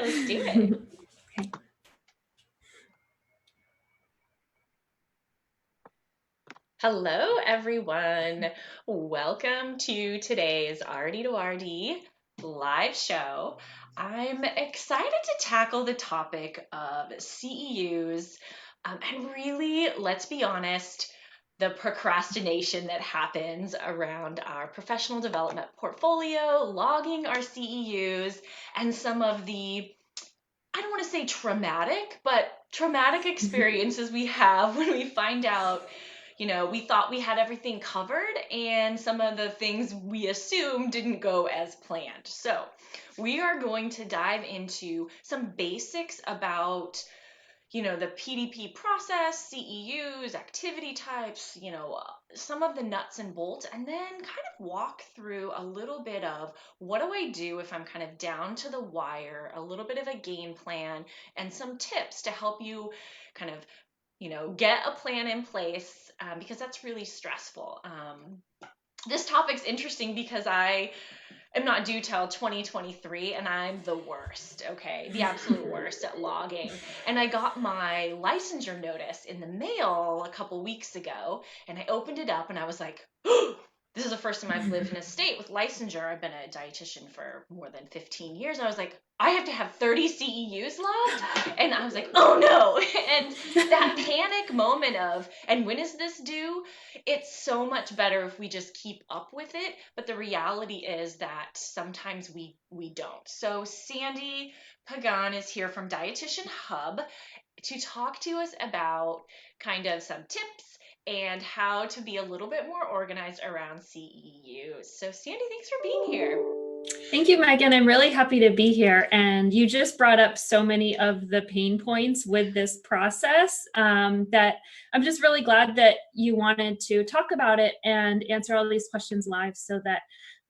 let's do it. Okay. Hello, everyone. Welcome to today's RD2RD Live Show. I'm excited to tackle the topic of CEUs and really, let's be honest, the procrastination that happens around our professional development portfolio, logging our CEUs, and some of the, I don't want to say traumatic, but traumatic experiences we have when we find out, we thought we had everything covered and some of the things we assumed didn't go as planned. So we are going to dive into some basics about the PDP process, CEUs, activity types, some of the nuts and bolts, and then kind of walk through a little bit of what do I do if I'm kind of down to the wire, a little bit of a game plan, and some tips to help you kind of, get a plan in place because that's really stressful. This topic's interesting because I am not due till 2023 and I'm the worst, okay? The absolute worst at logging. And I got my licensure notice in the mail a couple weeks ago and I opened it up and I was like, oh, this is the first time I've lived in a state with licensure. I've been a dietitian for more than 15 years. I was like, I have to have 30 CEUs logged? And I was like, oh no. And that panic moment of, and when is this due? It's so much better if we just keep up with it. But the reality is that sometimes we don't. So Sandy Pagan is here from Dietitian Hub to talk to us about kind of some tips and how to be a little bit more organized around CEUs. So Sandy, thanks for being here. Thank you, Megan. I'm really happy to be here. And you just brought up so many of the pain points with this process that I'm just really glad that you wanted to talk about it and answer all these questions live so that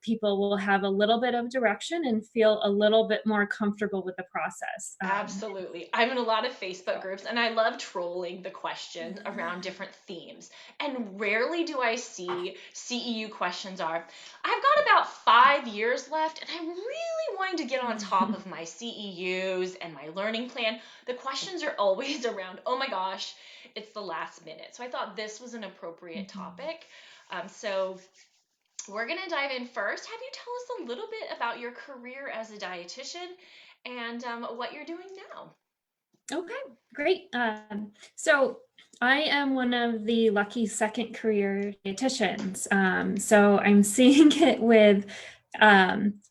people will have a little bit of direction and feel a little bit more comfortable with the process. Absolutely. I'm in a lot of Facebook groups and I love trolling the questions around different themes. And rarely do I see CEU questions are, I've got about 5 years left and I'm really wanting to get on top of my CEUs and my learning plan. The questions are always around, oh my gosh, it's the last minute. So I thought this was an appropriate topic. So we're going to dive in first. Have you tell us a little bit about your career as a dietitian and what you're doing now? Okay, great. So I am one of the lucky second career dietitians. So I'm seeing it with,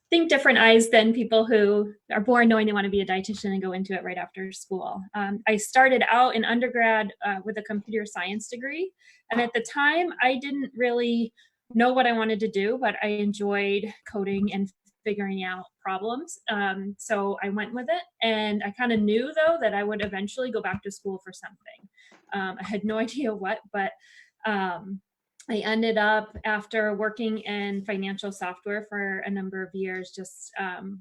think different eyes than people who are born knowing they want to be a dietitian and go into it right after school. I started out in undergrad with a computer science degree. And at the time, I didn't really know what I wanted to do, but I enjoyed coding and figuring out problems. So I went with it. And I kind of knew, though, that I would eventually go back to school for something. I had no idea what, but I ended up, after working in financial software for a number of years, just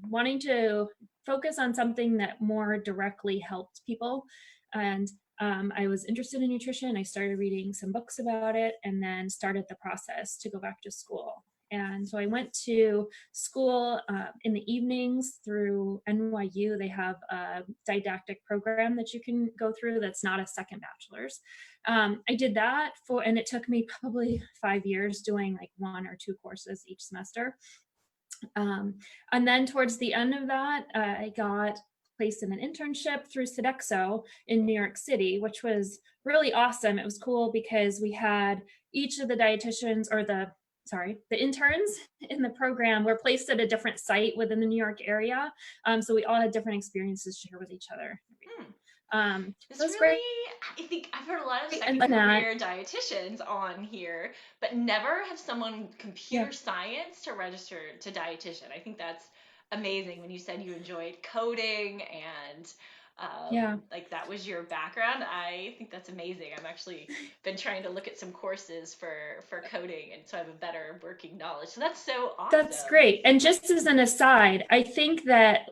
wanting to focus on something that more directly helped people. And I was interested in nutrition. I started reading some books about it and then started the process to go back to school. And so I went to school in the evenings through NYU. They have a didactic program that you can go through that's not a second bachelor's. I did that and it took me probably 5 years doing like 1 or 2 courses each semester. And then towards the end of that, I got placed in an internship through Sodexo in New York City, which was really awesome. It was cool because we had each of the dietitians or the interns in the program were placed at a different site within the New York area. So we all had different experiences to share with each other. It's really great. I think I've heard a lot of second career dietitians on here, but never have someone computer science to register to dietitian. I think that's amazing when you said you enjoyed coding and like that was your background. I think that's amazing. I've actually been trying to look at some courses for coding, and so I have a better working knowledge. So that's so awesome. That's great. And just as an aside, I think that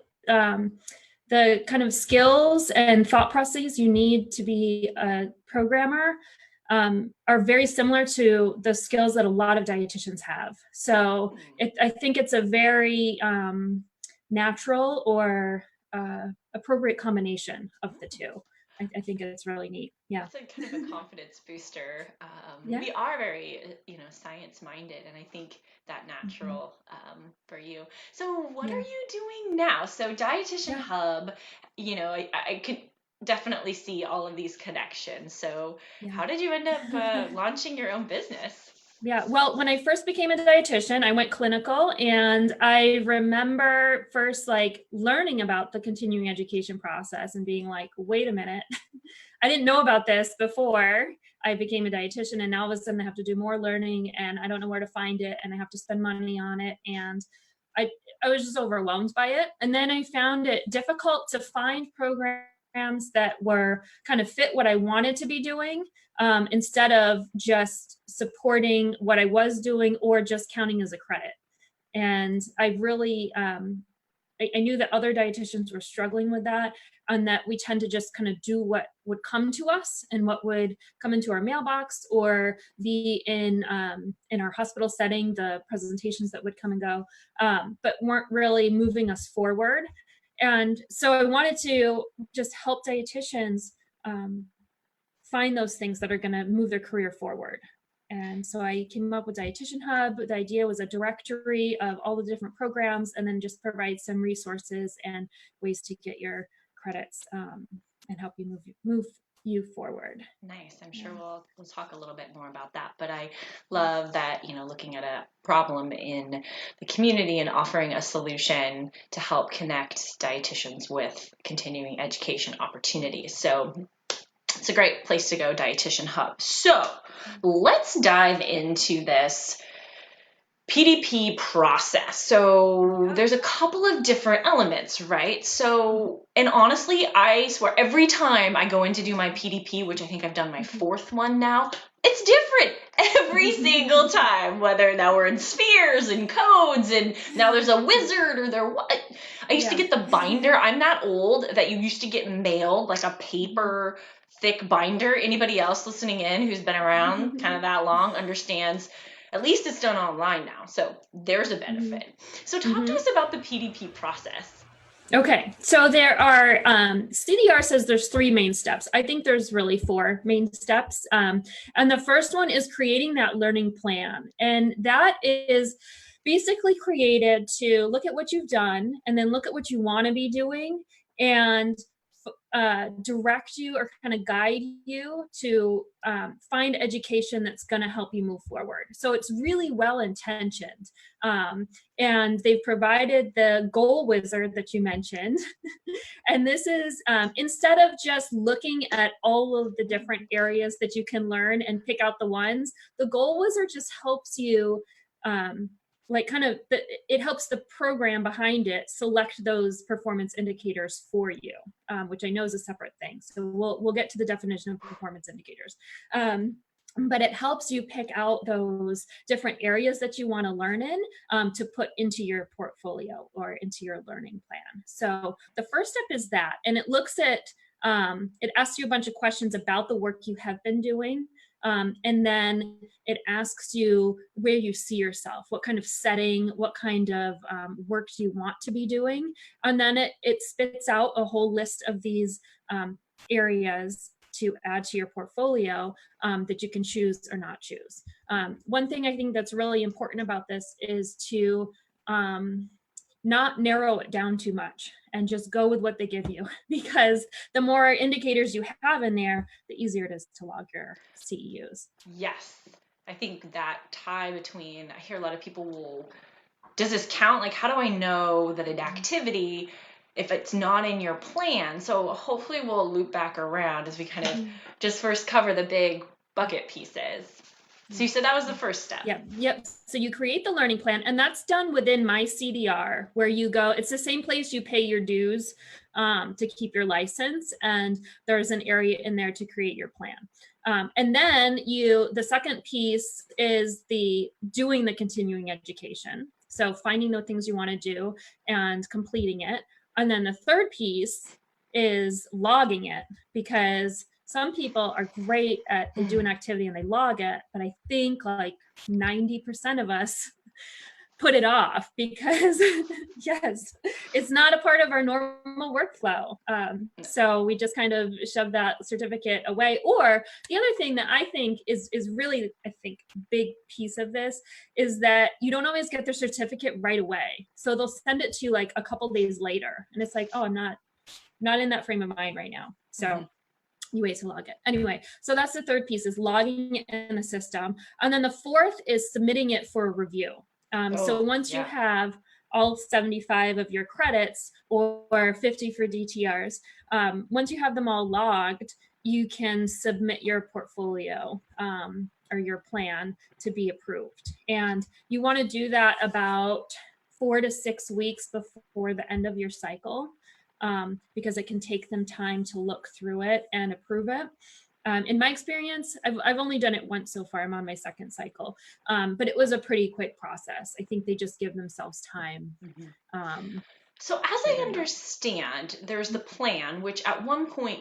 the kind of skills and thought processes you need to be a programmer are very similar to the skills that a lot of dietitians have. So I think it's a very natural or appropriate combination of the two. I think it's really neat. Yeah. It's a kind of a confidence booster. Yeah. We are very, science minded, and I think that natural for you. So what are you doing now? So Dietitian Hub, I could definitely see all of these connections. So how did you end up launching your own business? Yeah, well, when I first became a dietitian, I went clinical, and I remember first like learning about the continuing education process and being like, wait a minute, I didn't know about this before I became a dietitian, and now all of a sudden I have to do more learning, and I don't know where to find it, and I have to spend money on it, and I was just overwhelmed by it. And then I found it difficult to find programs that were kind of fit what I wanted to be doing, instead of just supporting what I was doing or just counting as a credit. And I really, I knew that other dietitians were struggling with that, and that we tend to just kind of do what would come to us and what would come into our mailbox or be in our hospital setting, the presentations that would come and go, but weren't really moving us forward. And so I wanted to just help dietitians find those things that are going to move their career forward. And so I came up with Dietitian Hub. The idea was a directory of all the different programs, and then just provide some resources and ways to get your credits and help you move you forward. Nice. I'm sure we'll talk a little bit more about that. But I love that, looking at a problem in the community and offering a solution to help connect dietitians with continuing education opportunities. So it's a great place to go, Dietitian Hub. So let's dive into this PDP process. So there's a couple of different elements, right? So, and honestly, I swear every time I go in to do my PDP, which I think I've done my fourth one now, it's different every single time, whether now we're in spheres and codes and now there's a wizard or there what. I used to get the binder. I'm that old that you used to get mailed like a paper thick binder. Anybody else listening in who's been around kind of that long understands at least it's done online now. So there's a benefit. So talk to us about the PDP process. Okay, so there are, CDR says there's 3 main steps. I think there's really 4 main steps. And the first one is creating that learning plan. And that is basically created to look at what you've done and then look at what you want to be doing and direct you or kind of guide you to find education that's going to help you move forward. So it's really well intentioned. And they've provided the goal wizard that you mentioned. And this is instead of just looking at all of the different areas that you can learn and pick out the ones, the goal wizard just helps you it helps the program behind it select those performance indicators for you, which I know is a separate thing. So we'll get to the definition of performance indicators. But it helps you pick out those different areas that you want to learn in to put into your portfolio or into your learning plan. So the first step is that, and it looks at, it asks you a bunch of questions about the work you have been doing. And then it asks you where you see yourself, what kind of setting, what kind of work do you want to be doing? And then it spits out a whole list of these areas to add to your portfolio that you can choose or not choose. One thing I think that's really important about this is to not narrow it down too much and just go with what they give you, because the more indicators you have in there, the easier it is to log your CEUs. Yes. I think that tie between, I hear a lot of people will, does this count? Like, how do I know that an activity, if it's not in your plan? So hopefully we'll loop back around as we kind of just first cover the big bucket pieces. So you said that was the first step. Yep. So you create the learning plan, and that's done within my CDR, where you go, it's the same place you pay your dues to keep your license. And there's an area in there to create your plan. And then the second piece is doing the continuing education. So finding the things you want to do and completing it. And then the third piece is logging it, because some people are great at, they do an activity and they log it, but I think like 90% of us put it off because yes, it's not a part of our normal workflow. So we just kind of shove that certificate away. Or the other thing that I think is really, I think, big piece of this is that you don't always get their certificate right away. So they'll send it to you like a couple days later, and it's like, oh, I'm not in that frame of mind right now. So you wait to log it. Anyway, so that's the third piece, is logging it in the system. And then the fourth is submitting it for review. So once you have all 75 of your credits, or 50 for DTRs, once you have them all logged, you can submit your portfolio or your plan to be approved. And you want to do that about 4 to 6 weeks before the end of your cycle. Because it can take them time to look through it and approve it. In my experience, I've only done it once so far. I'm on my second cycle, but it was a pretty quick process. I think they just give themselves time. So as I understand, there's the plan, which at one point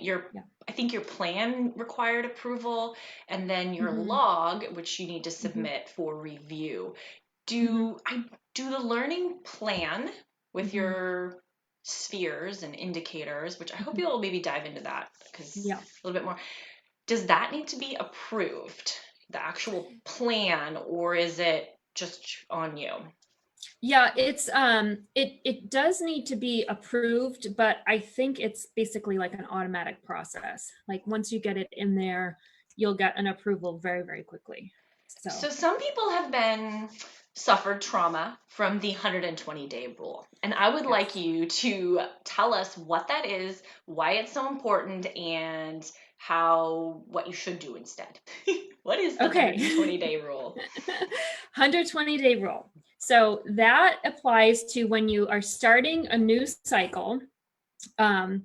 I think your plan required approval, and then your log, which you need to submit for review. Do the learning plan with your spheres and indicators, which I hope you'll maybe dive into that because a little bit more. Does that need to be approved, the actual plan, or is it just on you? Yeah, it's it does need to be approved, but I think it's basically like an automatic process. Like once you get it in there, you'll get an approval very, very quickly. So some people have suffered trauma from the 120-day rule. And I would like you to tell us what that is, why it's so important, and what you should do instead. What is the 120-day rule? 120-day rule. So that applies to when you are starting a new cycle, and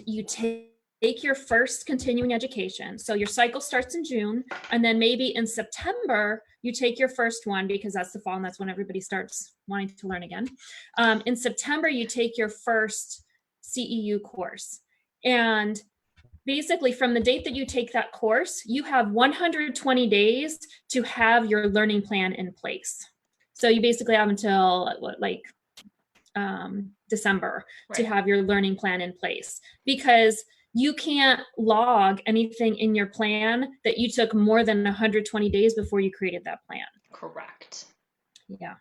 you take your first continuing education. So your cycle starts in June, and then maybe in September, you take your first one, because that's the fall and that's when everybody starts wanting to learn again. In September, you take your first CEU course. And basically from the date that you take that course, you have 120 days to have your learning plan in place. So you basically have until December to have your learning plan in place, because you can't log anything in your plan that you took more than 120 days before you created that plan. Correct. Yeah.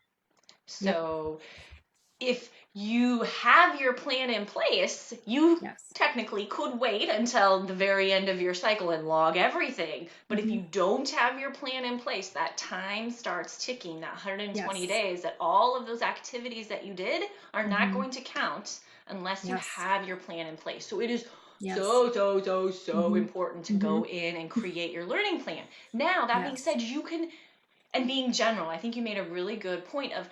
So if you have your plan in place, you technically could wait until the very end of your cycle and log everything. But if you don't have your plan in place, that time starts ticking, that 120 days, that all of those activities that you did are not going to count unless you have your plan in place. So it is so important to go in and create your learning plan. Now, that being said, you can, and being general, I think you made a really good point of,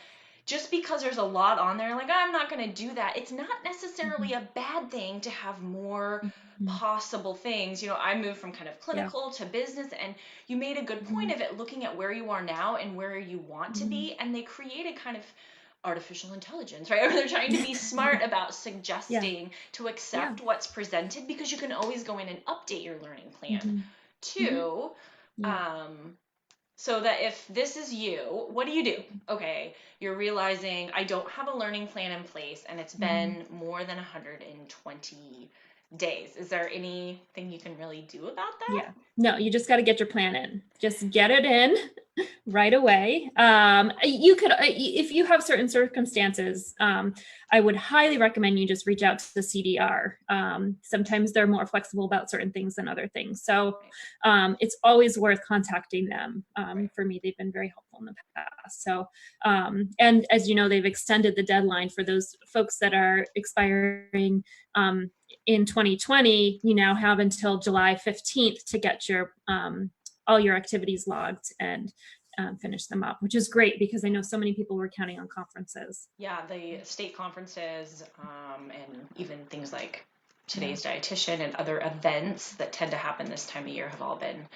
just because there's a lot on there, like, I'm not going to do that, it's not necessarily a bad thing to have more possible things. You know, I moved from kind of clinical to business, and you made a good point of it, looking at where you are now and where you want to be, and they created kind of artificial intelligence, right? Or they're trying to be smart about suggesting to accept what's presented, because you can always go in and update your learning plan too. So that if this is you, what do you do? Okay, you're realizing I don't have a learning plan in place, and it's been more than 120 days. Is there anything you can really do about that? Yeah. No, you just got to get your plan in. Just get it in right away. You could, if you have certain circumstances, I would highly recommend you just reach out to the CDR. Sometimes they're more flexible about certain things than other things. So it's always worth contacting them. For me, they've been very helpful in the past. So, and as you know, they've extended the deadline for those folks that are expiring in 2020. You now have until July 15th to get your all your activities logged and finish them up, which is great, because I know so many people were counting on conferences. Yeah, the state conferences, and even things like Today's Dietitian and other events that tend to happen this time of year have all been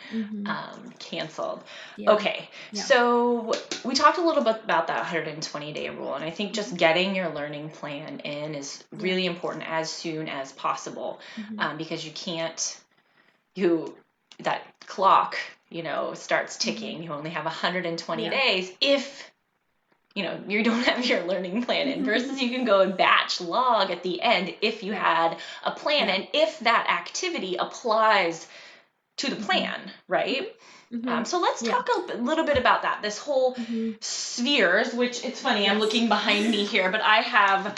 canceled. Okay, so we talked a little bit about that 120-day rule, and I think just getting your learning plan in is really important as soon as possible, because you can't, that clock, starts ticking. You only have 120 Yeah. days if you don't have your learning plan in, versus you can go and batch log at the end if you had a plan and if that activity applies to the plan, right? So let's talk a little bit about that. This whole spheres, which it's funny, I'm looking behind me here, but I've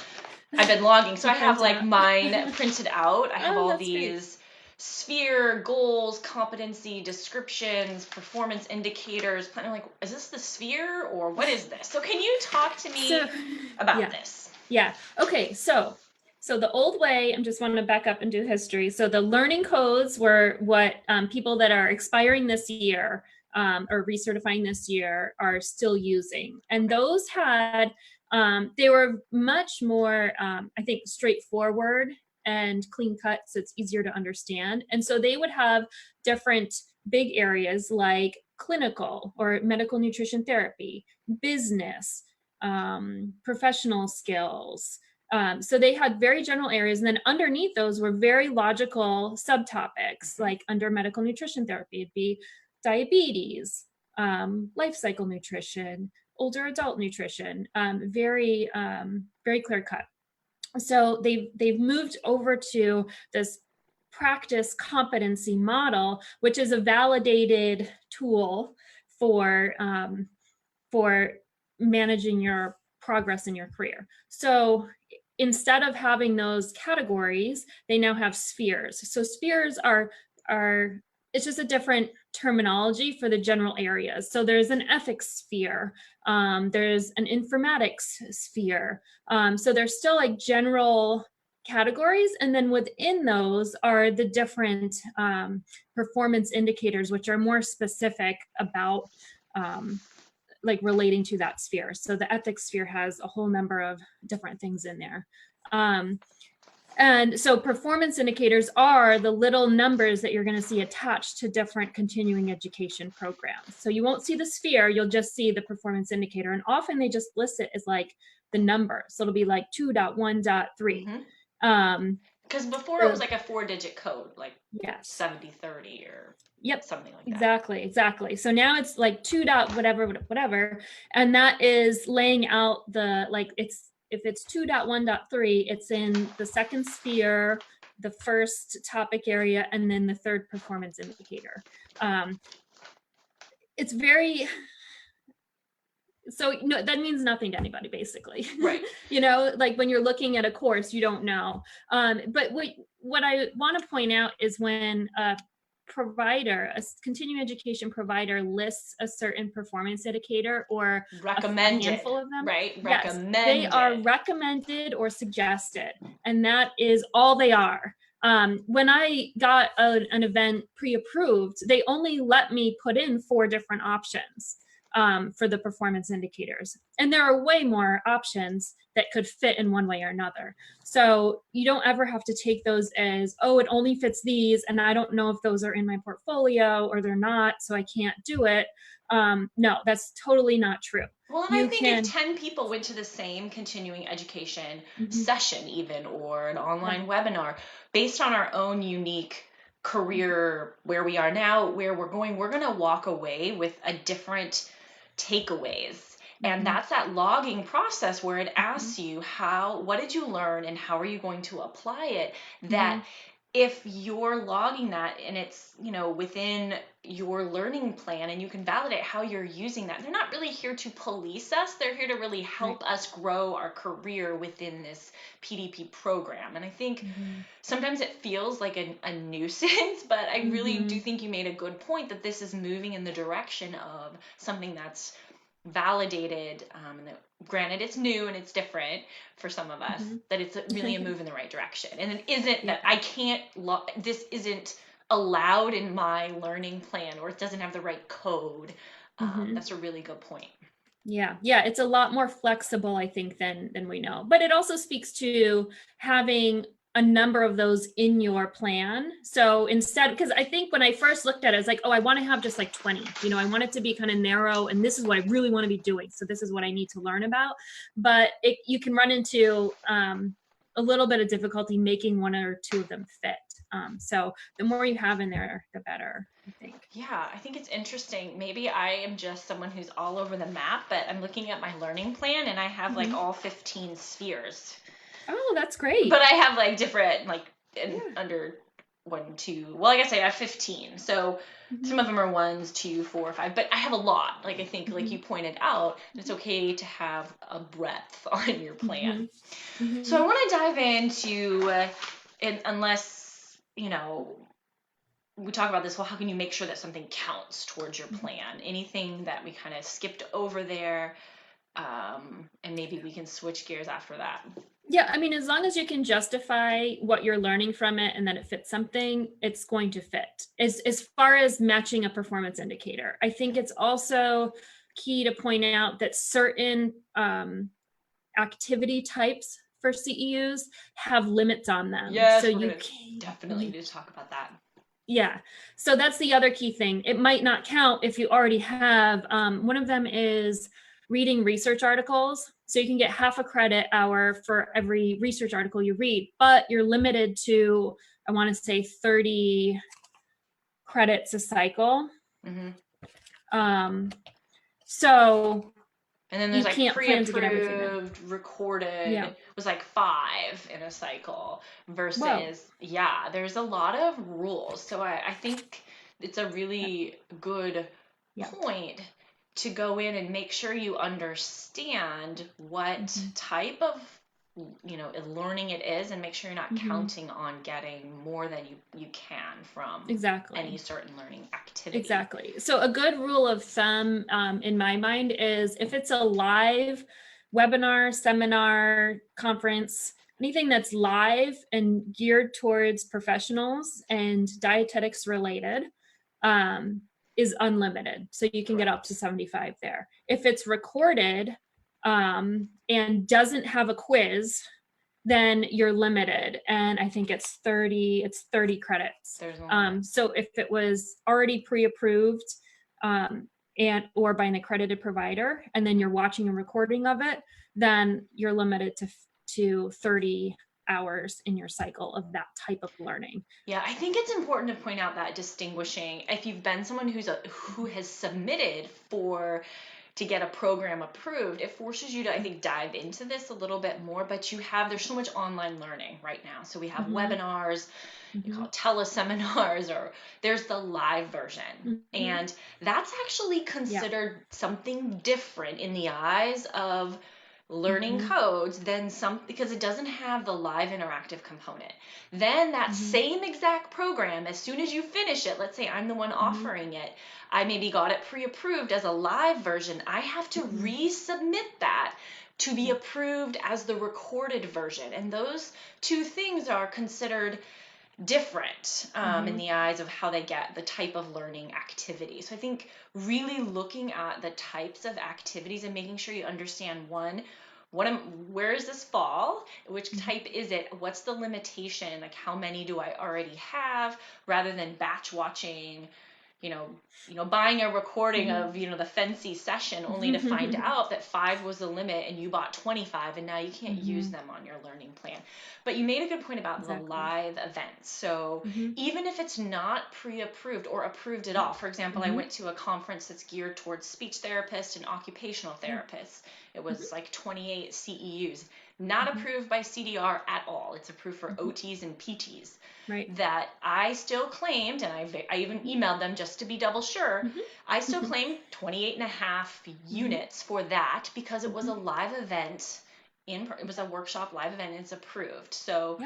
been logging. So I have like mine printed out. I have all these sphere goals, competency descriptions, performance indicators. I'm like, is this the sphere or what is this? So can you talk to me about this? Yeah. Okay. So the old way, I just want to back up and do history. So the learning codes were what people that are expiring this year or recertifying this year are still using. And those had, they were much more, I think, straightforward and clean cut, so it's easier to understand. And so they would have different big areas like clinical or medical nutrition therapy, business, professional skills. So they had very general areas, and then underneath those were very logical subtopics. Like under medical nutrition therapy, it'd be diabetes, life cycle nutrition, older adult nutrition, very clear cut. So they've moved over to this practice competency model, which is a validated tool for managing your progress in your career. So instead of having those categories, they now have spheres. So spheres are it's just a different terminology for the general areas. So there's an ethics sphere, there's an informatics sphere. So there's still like general categories, and then within those are the different performance indicators, which are more specific about like relating to that sphere. So the ethics sphere has a whole number of different things in there. And so performance indicators are the little numbers that you're going to see attached to different continuing education programs. So you won't see the sphere, you'll just see the performance indicator. And often they just list it as like the number. So it'll be like 2.1.3. Because before it was like a 4-digit code, like 7030 or something like that. Exactly. So now it's like 2. Whatever. And that is laying out the, like, if it's 2.1.3, it's in the second sphere, the first topic area, and then the third performance indicator. It's very, so no, that means nothing to anybody, basically. Right. Like when you're looking at a course, you don't know. But what I want to point out is when a continuing education provider lists a certain performance indicator or recommended, a handful of them, right? Recommended. Yes, they are recommended or suggested, and that is all they are. When I got an event pre-approved, they only let me put in 4 different options for the performance indicators. And there are way more options that could fit in one way or another. So you don't ever have to take those as, oh, it only fits these, and I don't know if those are in my portfolio or they're not, so I can't do it. No, that's totally not true. Well, and I think if 10 people went to the same continuing education session even, or an online webinar, based on our own unique career, where we are now, where we're going to walk away with a different takeaways. And that's that logging process where it asks you what did you learn and how are you going to apply it, that if you're logging that and it's, within your learning plan and you can validate how you're using that, they're not really here to police us. They're here to really help us grow our career within this PDP program. And I think sometimes it feels like a nuisance, but I really do think you made a good point that this is moving in the direction of something that's validated, and that, granted, it's new and it's different for some of us, that it's really a move in the right direction. And it isn't that I can't, this isn't allowed in my learning plan, or it doesn't have the right code. That's a really good point. Yeah, it's a lot more flexible, I think, than we know. But it also speaks to having a number of those in your plan. So instead, because I think when I first looked at it, I was like, oh, I want to have just like 20, I want it to be kind of narrow, and this is what I really want to be doing. So this is what I need to learn about. But you can run into a little bit of difficulty making 1 or 2 of them fit. So the more you have in there, the better, I think. Yeah, I think it's interesting. Maybe I am just someone who's all over the map, but I'm looking at my learning plan and I have like all 15 spheres. Oh, that's great. But I have like different, like under 1, 2, well, I guess I have 15. So some of them are 1s, 2, 4, 5, but I have a lot. Like I think, like you pointed out, it's okay to have a breadth on your plan. So I want to dive into, unless, you know, we talk about this, well, how can you make sure that something counts towards your plan? Anything that we kind of skipped over there, and maybe we can switch gears after that. Yeah, I mean, as long as you can justify what you're learning from it and that it fits something, it's going to fit. As far as matching a performance indicator, I think it's also key to point out that certain activity types for CEUs have limits on them. Yes, so you definitely need to talk about that. Yeah, so that's the other key thing. It might not count if you already have, one of them is reading research articles. So you can get half a credit hour for every research article you read, but you're limited to, I want to say 30 credits a cycle. So and then there's like pre-approved, recorded, was like 5 in a cycle versus, there's a lot of rules. So I think it's a really good point to go in and make sure you understand what type of, you know, learning it is, and make sure you're not counting on getting more than you can from any certain learning activity. Exactly. So a good rule of thumb in my mind is if it's a live webinar, seminar, conference, anything that's live and geared towards professionals and dietetics related, is unlimited. So you can get up to 75 there. If it's recorded and doesn't have a quiz, then you're limited. And I think it's 30 credits. So if it was already pre-approved and or by an accredited provider, and then you're watching a recording of it, then you're limited to 30 hours in your cycle of that type of learning. Yeah, I think it's important to point out that distinguishing, if you've been someone who has submitted to get a program approved, it forces you to, I think, dive into this a little bit more, but there's so much online learning right now. So we have webinars, you call it teleseminars, or there's the live version. And that's actually considered something different in the eyes of learning codes than because it doesn't have the live interactive component. Then that same exact program, as soon as you finish it, let's say I'm the one offering it, I maybe got it pre-approved as a live version, I have to resubmit that to be approved as the recorded version. And those two things are considered different in the eyes of how they get the type of learning activity. So I think really looking at the types of activities and making sure you understand where does this fall? Which type is it? What's the limitation? Like how many do I already have? Rather than batch watching, you know, buying a recording of, the fancy session only to find out that 5 was the limit and you bought 25 and now you can't use them on your learning plan. But you made a good point about the live events. So even if it's not pre-approved or approved at all, for example, I went to a conference that's geared towards speech therapists and occupational therapists. It was like 28 CEUs, not approved by CDR at all. It's approved for OTs and PTs. Right. That I still claimed, and I even emailed them just to be double sure, I still claimed 28 and a half units for that because it was a live event, it was a workshop live event, and it's approved. So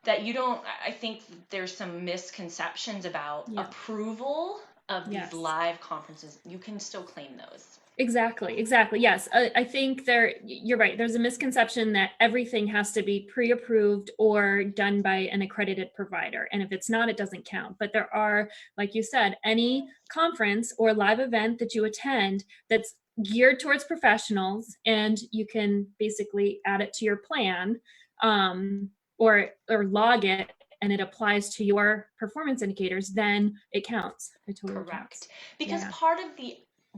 that you don't, I think there's some misconceptions about approval of these live conferences. You can still claim those. Exactly. Yes. I think you're right. There's a misconception that everything has to be pre-approved or done by an accredited provider. And if it's not, it doesn't count. But there are, like you said, any conference or live event that you attend that's geared towards professionals, and you can basically add it to your plan or log it, and it applies to your performance indicators, then it counts. It totally counts. Because part of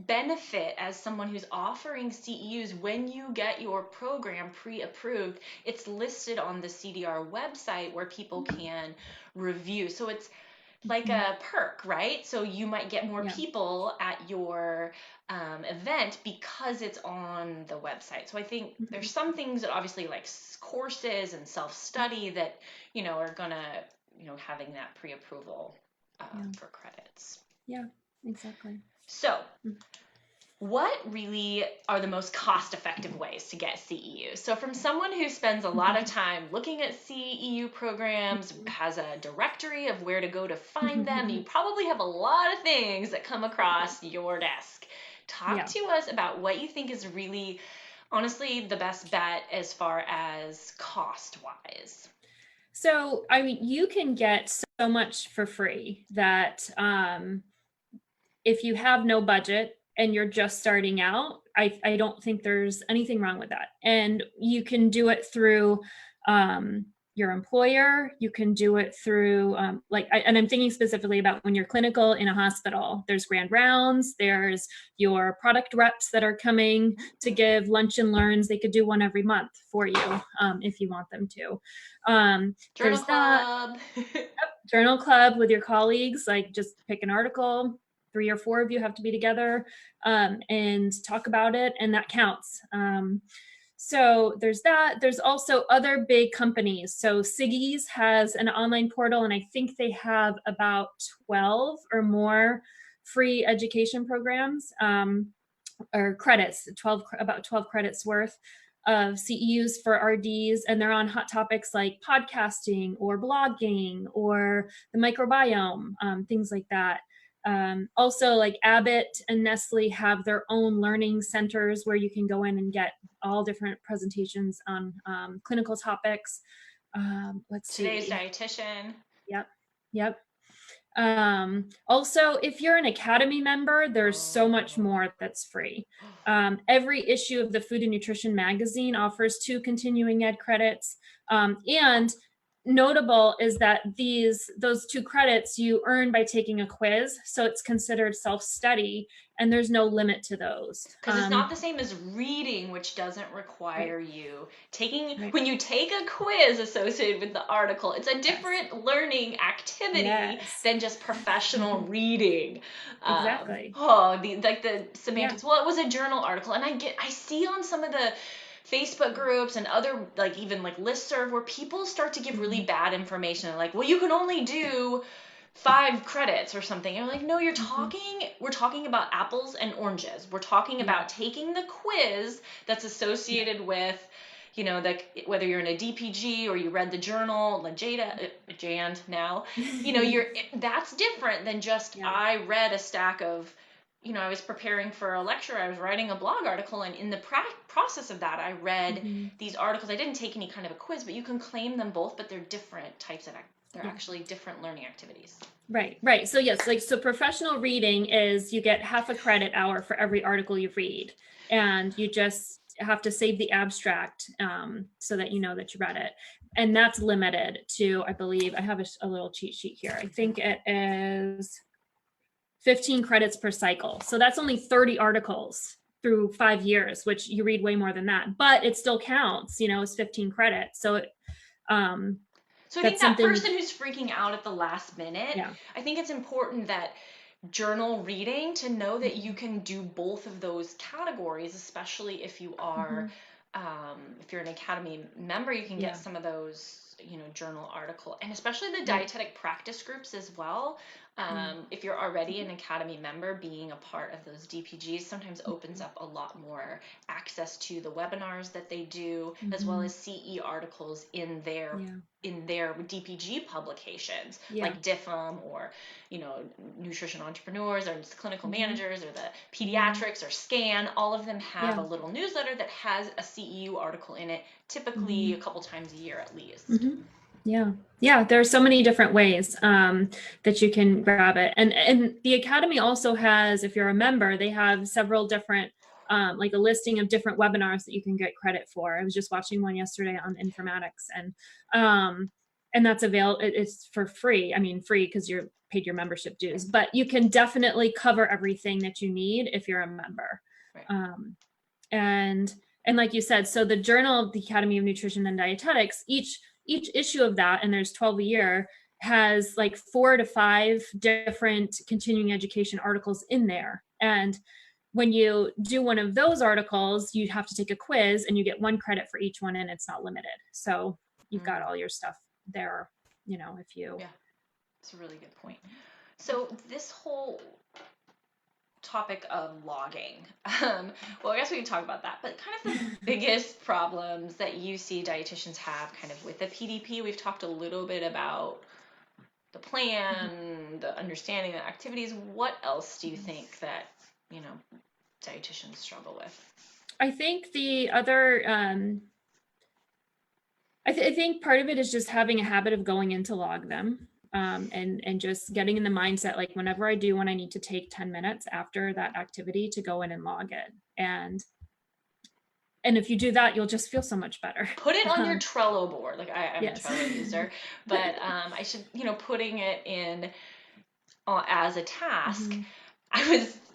benefit as someone who's offering CEUs when you get your program pre-approved. It's listed on the CDR website where people can review. So it's like a perk, right? So you might get more people at your event because it's on the website. So I think there's some things that obviously like courses and self-study that, are gonna, having that pre-approval for credits. Yeah, exactly. So what really are the most cost-effective ways to get CEUs? So from someone who spends a lot of time looking at CEU programs, has a directory of where to go to find them, you probably have a lot of things that come across your desk. Talk to us about what you think is really, honestly, the best bet as far as cost-wise. So, I mean, you can get so much for free that if you have no budget and you're just starting out, I don't think there's anything wrong with that. And you can do it through your employer. You can do it through and I'm thinking specifically about when you're clinical in a hospital. There's grand rounds. There's your product reps that are coming to give lunch and learns. They could do one every month for you if you want them to. Journal club. Journal club with your colleagues, like just pick an article. 3 or 4 of you have to be together and talk about it, and that counts. So there's that. There's also other big companies. So CEUs has an online portal, and I think they have about 12 or more free education programs or credits, about 12 credits worth of CEUs for RDs, and they're on hot topics like podcasting or blogging or the microbiome, things like that. Also, like Abbott and Nestle have their own learning centers where you can go in and get all different presentations on clinical topics. Let's see. Today's Dietitian. Yep. Also, if you're an Academy member, there's so much more that's free. Every issue of the Food and Nutrition magazine offers 2 continuing ed credits. And notable is that those 2 credits you earn by taking a quiz, so it's considered self-study, and there's no limit to those. Because it's not the same as reading, which doesn't require you taking, when you take a quiz associated with the article, it's a different learning activity than just professional reading. Exactly. The semantics. Well, it was a journal article, and I see on some of the Facebook groups and other even listserv where people start to give really bad information, like, well, you can only do 5 credits or something. And you're like, no, we're talking about apples and oranges. We're talking about taking the quiz that's associated with, whether you're in a DPG or you read the journal, JAND now, that's different than just, I read a stack of, I was preparing for a lecture, I was writing a blog article, and in the process of that, I read these articles. I didn't take any kind of a quiz, but you can claim them both, but they're different types of they're actually different learning activities. Right. So yes, so professional reading is you get half a credit hour for every article you read, and you just have to save the abstract so that you know that you read it. And that's limited to, I believe, I have a little cheat sheet here. I think it is 15 credits per cycle. So that's only 30 articles through 5 years, which you read way more than that, but it still counts, as 15 credits. So so I think that person who's freaking out at the last minute, I think it's important that journal reading, to know that you can do both of those categories, especially if you are, if you're an Academy member, you can get some of those, journal article, and especially the dietetic practice groups as well. If you're already an Academy member, being a part of those DPGs sometimes opens up a lot more access to the webinars that they do, as well as CE articles in their DPG publications, like DIFM or, Nutrition Entrepreneurs or Clinical Managers or the Pediatrics or SCAN. All of them have a little newsletter that has a CEU article in it, typically a couple times a year at least. Yeah, there are so many different ways that you can grab it. And the Academy also has, if you're a member, they have several different, like a listing of different webinars that you can get credit for. I was just watching one yesterday on informatics, and and that's it's for free. I mean, free because you're paid your membership dues, but you can definitely cover everything that you need if you're a member. Right. And like you said, so the Journal of the Academy of Nutrition and Dietetics, each issue of that, and there's 12 a year, has like 4 to 5 different continuing education articles in there. And when you do one of those articles, you have to take a quiz and you get 1 credit for each one, and it's not limited. So you've got all your stuff there, if you... Yeah, it's a really good point. So this whole topic of logging, well, I guess we can talk about that, but kind of the biggest problems that you see dietitians have kind of with the PDP, we've talked a little bit about the plan, the understanding, the activities. What else do you think that, dietitians struggle with? I think the other, I think part of it is just having a habit of going in to log them, and just getting in the mindset, like whenever I do one, I need to take 10 minutes after that activity to go in and log it. And if you do that, you'll just feel so much better. Put it on your Trello board. Like I'm yes. a Trello user, but I should, putting it in as a task.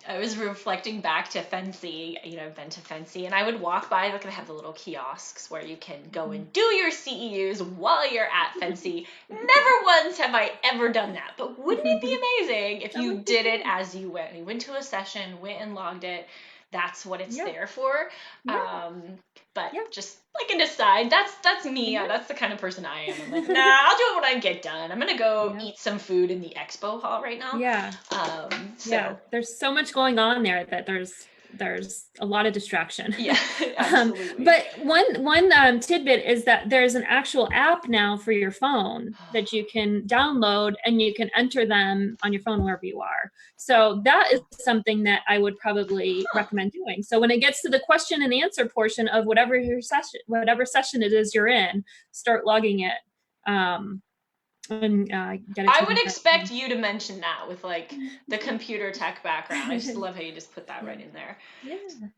I was reflecting back to Fancy. I've been to Fancy, and I would walk by. Look, they have the little kiosks where you can go and do your CEUs while you're at Fancy. Never once have I ever done that, but wouldn't it be amazing if you did it as you went? You went to a session, went and logged it. That's what it's there for. But just like an aside, that's me. Yeah, that's the kind of person I am. I'm like, nah, I'll do it when I get done. I'm gonna go eat some food in the expo hall right now. There's so much going on there that there's a lot of distraction. Yeah, absolutely. But one tidbit is that there's an actual app now for your phone that you can download, and you can enter them on your phone wherever you are. So that is something that I would probably recommend doing. So when it gets to the question and answer portion of whatever session it is you're in, start logging it. And get it. I would expect you to mention that with like the computer tech background. I just love how you just put that right in there.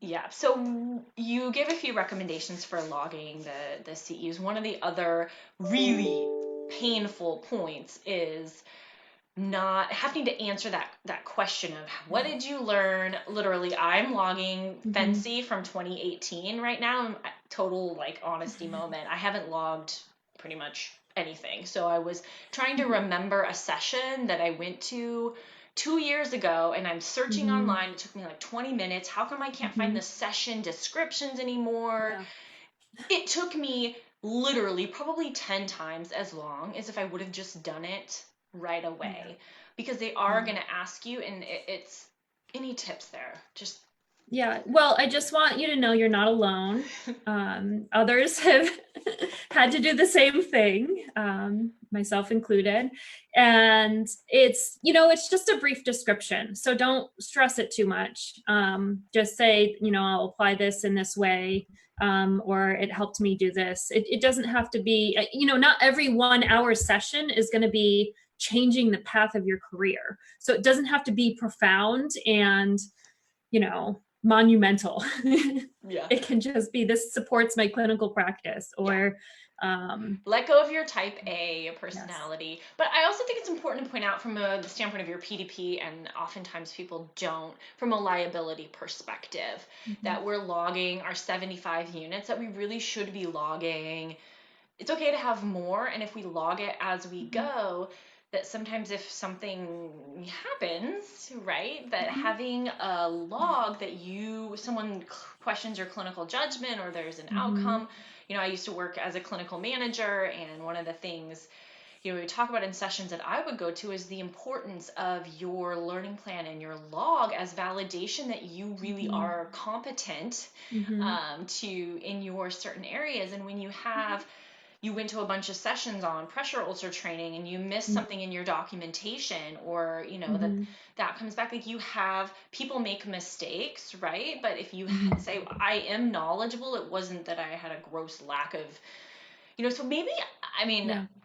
Yeah. So you gave a few recommendations for logging the CEUs. One of the other really painful points is not having to answer that question of what did you learn? Literally, I'm logging Fancy from 2018 right now. Total like honesty moment. I haven't logged pretty much anything. So I was trying to remember a session that I went to 2 years ago, and I'm searching online. It took me like 20 minutes. How come I can't find the session descriptions anymore? It took me literally probably 10 times as long as if I would have just done it right away, because they are going to ask you, and it's any tips there? Just well, I just want you to know you're not alone. Others have had to do the same thing, myself included. And it's, it's just a brief description. So don't stress it too much. Just say, I'll apply this in this way, or it helped me do this. It doesn't have to be, not every 1 hour session is going to be changing the path of your career. So it doesn't have to be profound and, monumental. It can just be, this supports my clinical practice, or let go of your type A personality. But I also think it's important to point out from the standpoint of your PDP, and oftentimes people don't, from a liability perspective, that we're logging our 75 units, that we really should be logging. It's okay to have more, and if we log it as we go, that sometimes if something happens, right, that having a log that someone questions your clinical judgment, or there's an outcome. I used to work as a clinical manager, and one of the things, we talk about in sessions that I would go to is the importance of your learning plan and your log as validation that you really are competent in your certain areas. And when you went to a bunch of sessions on pressure ulcer training and you missed something in your documentation, or that comes back, like, people make mistakes, right? But if you say, I am knowledgeable, it wasn't that I had a gross lack of, so maybe,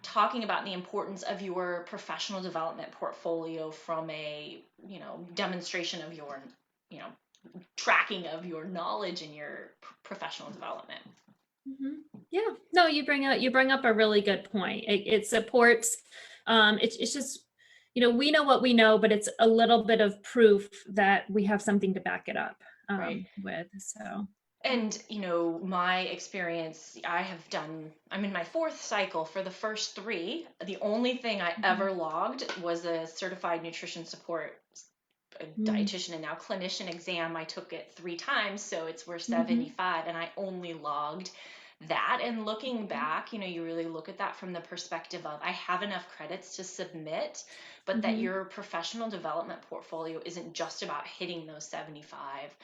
talking about the importance of your professional development portfolio from a, demonstration of your, tracking of your knowledge and your professional development. Yeah, no, you bring up a really good point. It supports, it's just, we know what we know, but it's a little bit of proof that we have something to back it up Right. with. So, And, my experience, I'm in my fourth cycle. For the first three, the only thing I ever logged was a certified nutrition support dietitian and now clinician exam. I took it 3 times, so it's worth 75, and I only logged that. And looking back, you really look at that from the perspective of I have enough credits to submit, but that your professional development portfolio isn't just about hitting those 75.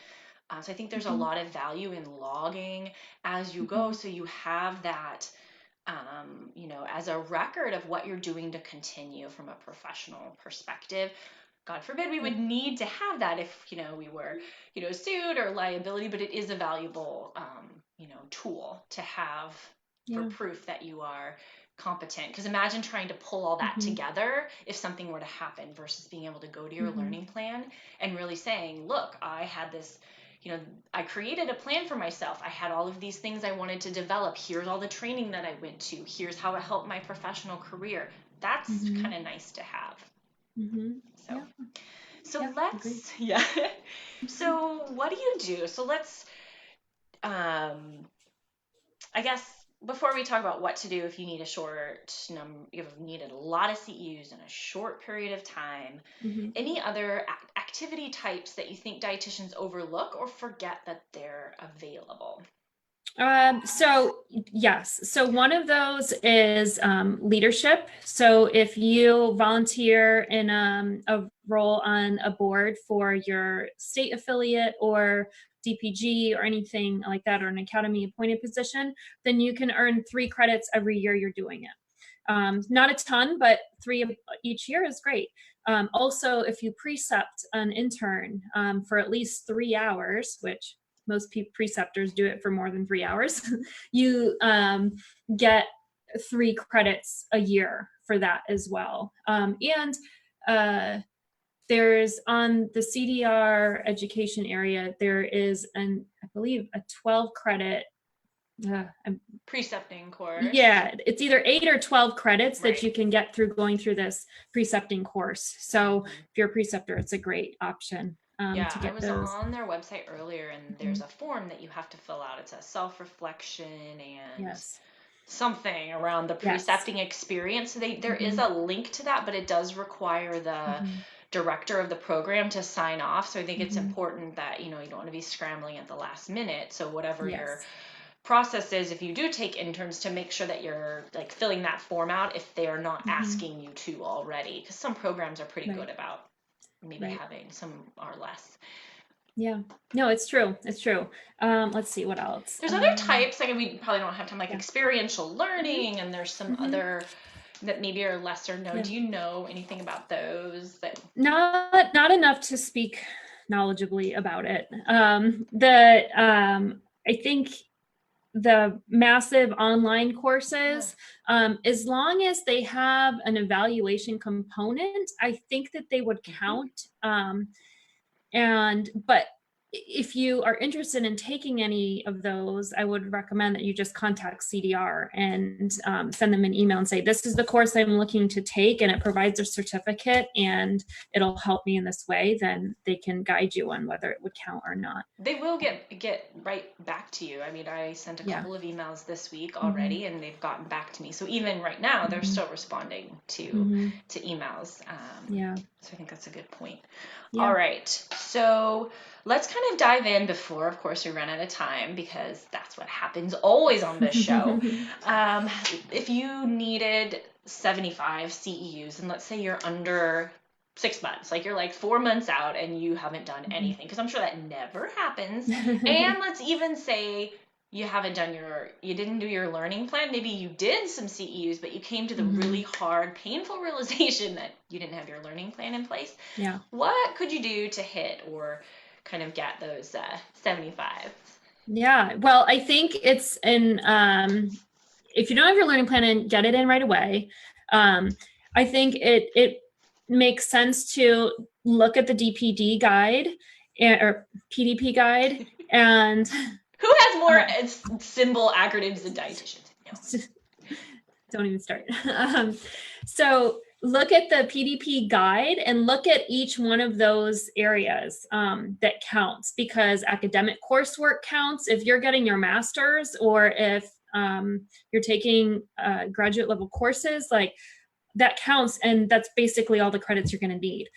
So I think there's a lot of value in logging as you go, so you have that, as a record of what you're doing to continue from a professional perspective. God forbid we would need to have that if, we were, sued or liability, but it is a valuable, tool to have for proof that you are competent. Because imagine trying to pull all that together if something were to happen versus being able to go to your learning plan and really saying, look, I had this, I created a plan for myself. I had all of these things I wanted to develop. Here's all the training that I went to. Here's how it helped my professional career. That's kind of nice to have. So let's, So what do you do? So let's, I guess before we talk about what to do if you need you've needed a lot of CEUs in a short period of time, any other activity types that you think dietitians overlook or forget that they're available? So yes, so one of those is leadership. So if you volunteer in a role on a board for your state affiliate or DPG or anything like that, or an academy appointed position, then you can earn 3 credits every year you're doing it. Not a ton, but 3 each year is great. Also, if you precept an intern for at least 3 hours, which most preceptors do it for more than 3 hours, you get 3 credits a year for that as well. And there's on the CDR education area, there is I believe a 12 credit precepting course. Yeah, it's either 8 or 12 credits that you can get through going through this precepting course. So if you're a preceptor, it's a great option. Yeah, to get I was those. on their website earlier, and there's a form that you have to fill out. It's a self-reflection and something around the precepting experience. So there is a link to that, but it does require the director of the program to sign off. So I think it's important that, you don't want to be scrambling at the last minute. So whatever your process is, if you do take interns, to make sure that you're like filling that form out if they are not asking you to already, because some programs are pretty good about maybe having, some are less. Yeah, no, it's true. It's true. Let's see what else. There's other types, like we probably don't have time, like experiential learning, and there's some other that maybe are lesser known. Do you know anything about those? Not enough to speak knowledgeably about it. I think the massive online courses, as long as they have an evaluation component, I think that they would count. But if you are interested in taking any of those, I would recommend that you just contact CDR and send them an email and say, this is the course I'm looking to take, and it provides a certificate and it'll help me in this way. Then they can guide you on whether it would count or not. They will get right back to you. I mean, I sent a couple of emails this week already, and they've gotten back to me. So even right now, they're still responding to emails. So I think that's a good point. All right. So let's kind of dive in before, of course, we run out of time, because that's what happens always on this show. If you needed 75 CEUs, and let's say you're under 6 months, like you're like 4 months out and you haven't done anything, because I'm sure that never happens. And let's even say you didn't do your learning plan. Maybe you did some CEUs, but you came to the really hard, painful realization that you didn't have your learning plan in place. Yeah. What could you do to hit or kind of get those 75? Yeah. Well, I think it's if you don't have your learning plan in, get it in right away. I think it makes sense to look at the DPD guide or PDP guide and Who has more symbol acronyms than dietitians? No. Don't even start. So look at the PDP guide and look at each one of those areas that counts, because academic coursework counts if you're getting your master's, or if you're taking graduate level courses, like that counts, and that's basically all the credits you're going to need.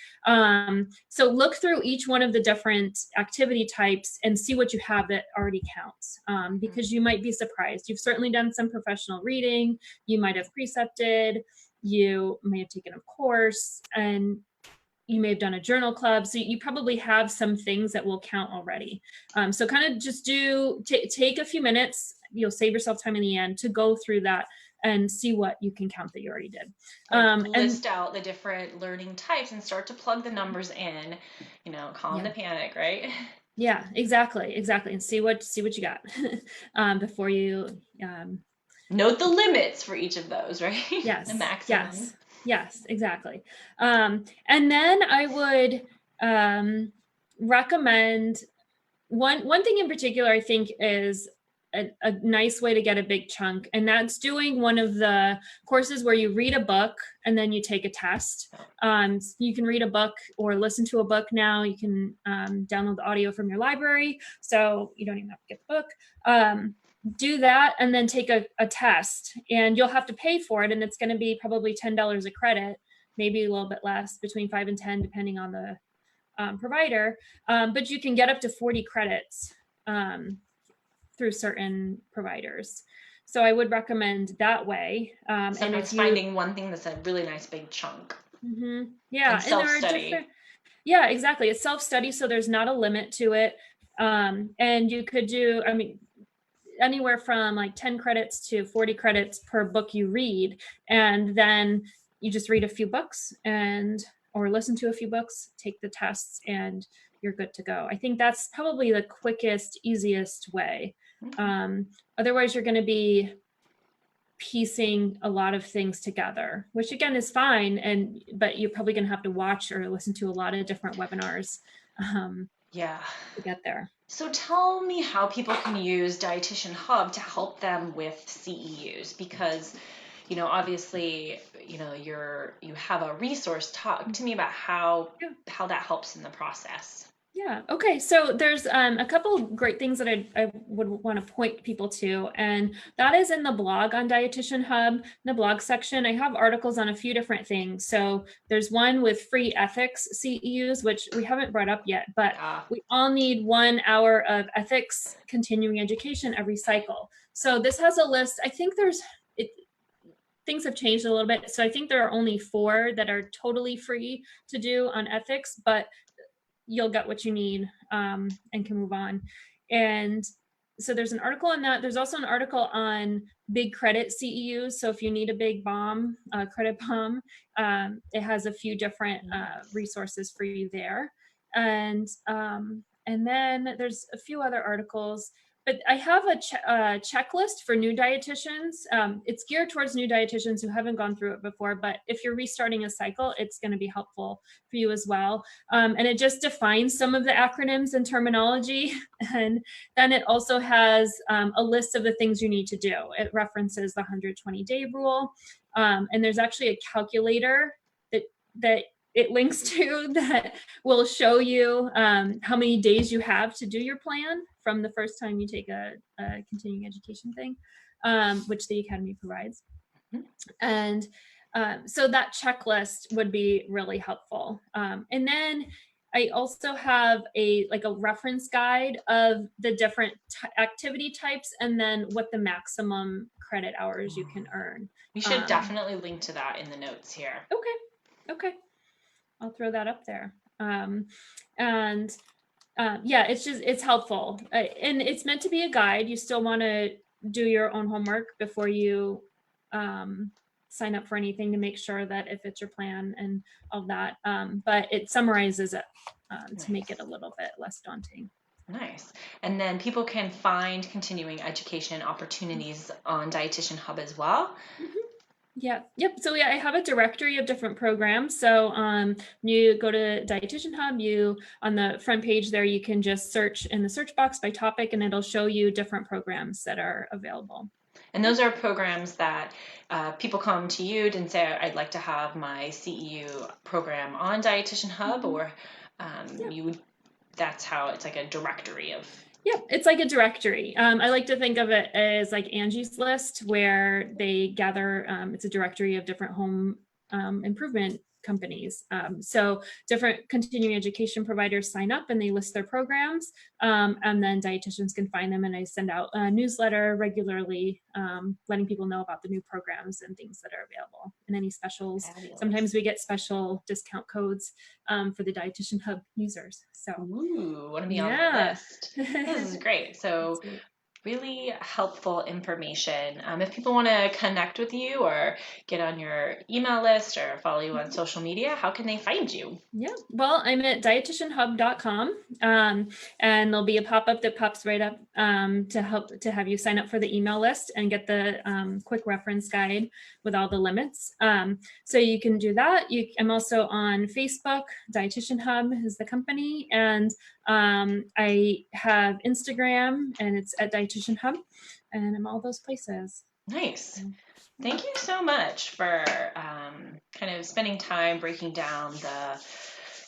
So look through each one of the different activity types and see what you have that already counts, because you might be surprised. You've certainly done some professional reading, you might have precepted, you may have taken a course, and you may have done a journal club. So you probably have some things that will count already. So kind of just take a few minutes, you'll save yourself time in the end to go through that and see what you can count that you already did. List out the different learning types and start to plug the numbers in, calm the panic, right? Yeah, exactly. And see what you got before you note the limits for each of those, right? Yes. The maximum. Yes, exactly. And then I would recommend one thing in particular, I think, is a nice way to get a big chunk, and that's doing one of the courses where you read a book and then you take a test. You can read a book or listen to a book now. You can download the audio from your library, so you don't even have to get the book. Do that and then take a test, and you'll have to pay for it, and it's going to be probably $10 a credit, maybe a little bit less, between 5 and 10 depending on the provider, but you can get up to 40 credits through certain providers. So I would recommend that way. And if finding one thing that's a really nice big chunk. Mm-hmm. Yeah, and self-study. Yeah, exactly. It's self-study, so there's not a limit to it. And you could do, anywhere from like 10 credits to 40 credits per book you read, and then you just read a few books or listen to a few books, take the tests, and you're good to go. I think that's probably the quickest, easiest way. Otherwise, you're going to be piecing a lot of things together, which again is fine, but you're probably going to have to watch or listen to a lot of different webinars to get there. So tell me how people can use Dietitian Hub to help them with CEUs, because obviously, you have a resource. Talk to me about how that helps in the process. Yeah. Okay. So there's a couple great things that I would want to point people to, and that is in the blog on Dietitian Hub, in the blog section. I have articles on a few different things. So there's one with free ethics CEUs, which we haven't brought up yet, but we all need 1 hour of ethics continuing education every cycle. So this has a list. I think things have changed a little bit. So I think there are only 4 that are totally free to do on ethics, but you'll get what you need and can move on. And so there's an article on that. There's also an article on big credit CEUs. So if you need a big credit bomb, it has a few different resources for you there. And then there's a few other articles. But I have a checklist for new dietitians. It's geared towards new dietitians who haven't gone through it before, but if you're restarting a cycle, it's going to be helpful for you as well. And it just defines some of the acronyms and terminology. And then it also has a list of the things you need to do. It references the 120-day rule. And there's actually a calculator that it links to that will show you how many days you have to do your plan from the first time you take a continuing education thing, which the Academy provides. And so that checklist would be really helpful. And then I also have a reference guide of the different activity types, and then what the maximum credit hours you can earn. We should definitely link to that in the notes here. Okay. I'll throw that up there. It's helpful. And it's meant to be a guide. You still want to do your own homework before you sign up for anything to make sure that it fits your plan and all that. But it summarizes it to make it a little bit less daunting. Nice. And then people can find continuing education opportunities on Dietitian Hub as well. Yeah. Yep. So yeah, I have a directory of different programs. So you go to Dietitian Hub, you on the front page there, you can just search in the search box by topic and it'll show you different programs that are available. And those are programs that people come to you and say, I'd like to have my CEU program on Dietitian Hub, or you would, that's how it's like a directory of. Yep, it's like a directory. I like to think of it as like Angie's List, where they gather, it's a directory of different home improvement companies. So different continuing education providers sign up and they list their programs, and then dietitians can find them. And I send out a newsletter regularly, letting people know about the new programs and things that are available and any specials. Fabulous. Sometimes we get special discount codes for the Dietitian Hub users. So, ooh, want to be on the list. This is great. So really helpful information. If people want to connect with you or get on your email list or follow you on social media, how can they find you? Yeah, well, I'm at dietitianhub.com, and there'll be a pop-up that pops right up to have you sign up for the email list and get the quick reference guide with all the limits. So you can do that. I'm also on Facebook. Dietitian Hub is the company, and I have Instagram, and it's at Dietitian Hub, and I'm all those places. Nice. Thank you so much for kind of spending time breaking down the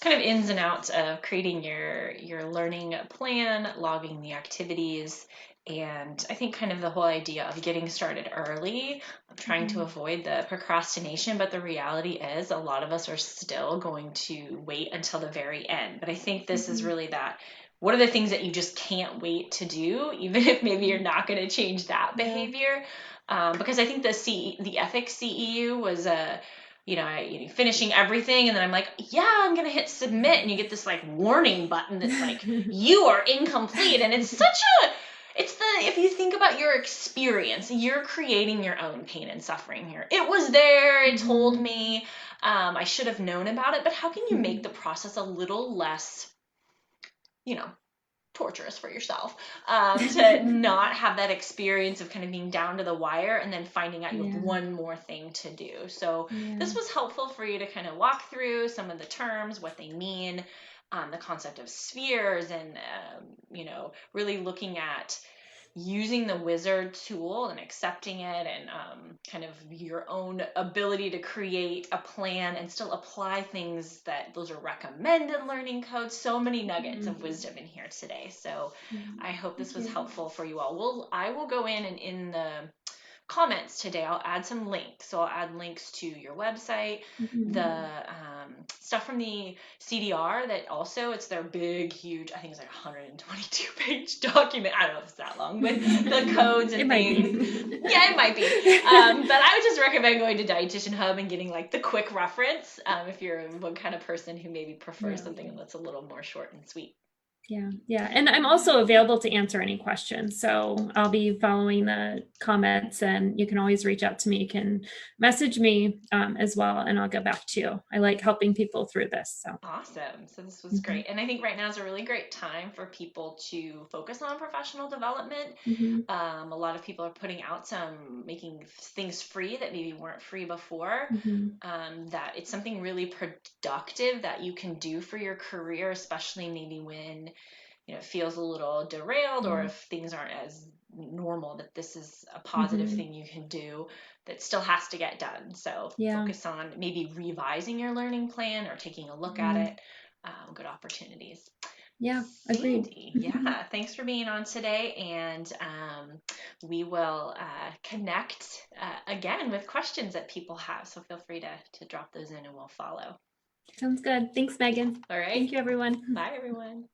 kind of ins and outs of creating your learning plan, logging the activities, and I think kind of the whole idea of getting started early. I'm trying to avoid the procrastination, but the reality is a lot of us are still going to wait until the very end. But I think this is really that. What are the things that you just can't wait to do, even if maybe you're not going to change that behavior? Because I think the ethics CEU was finishing everything, and then I'm like, yeah, I'm gonna hit submit, and you get this like warning button that's like, you are incomplete, and it's if you think about your experience, you're creating your own pain and suffering here. It was there, it told me, I should have known about it, but how can you make the process a little less, torturous for yourself, to not have that experience of kind of being down to the wire and then finding out you have one more thing to do. So this was helpful for you to kind of walk through some of the terms, what they mean, the concept of spheres, and really looking at using the wizard tool and accepting it, and kind of your own ability to create a plan and still apply things that those are recommended learning codes. So many nuggets of wisdom in here today. So I hope this was helpful for you all. I will go in, and in the comments today, I'll add some links. So I'll add links to your website, the stuff from the CDR that also, it's their big, huge, I think it's like 122 page document. I don't know if it's that long, but the codes and things. Yeah, it might be. But I would just recommend going to Dietitian Hub and getting like the quick reference if you're one kind of person who maybe prefers something that's a little more short and sweet. Yeah. And I'm also available to answer any questions. So I'll be following the comments, and you can always reach out to me. You can message me as well, and I'll get back to you. I like helping people through this. So awesome. So this was great. And I think right now is a really great time for people to focus on professional development. A lot of people are putting out making things free that maybe weren't free before. That it's something really productive that you can do for your career, especially maybe when it feels a little derailed, or if things aren't as normal, that this is a positive thing you can do that still has to get done. So focus on maybe revising your learning plan or taking a look at it. Good opportunities. Yeah, agreed. Yeah, thanks for being on today, and we will connect again with questions that people have. So feel free to drop those in, and we'll follow. Sounds good. Thanks, Megan. All right. Thank you, everyone. Bye, everyone.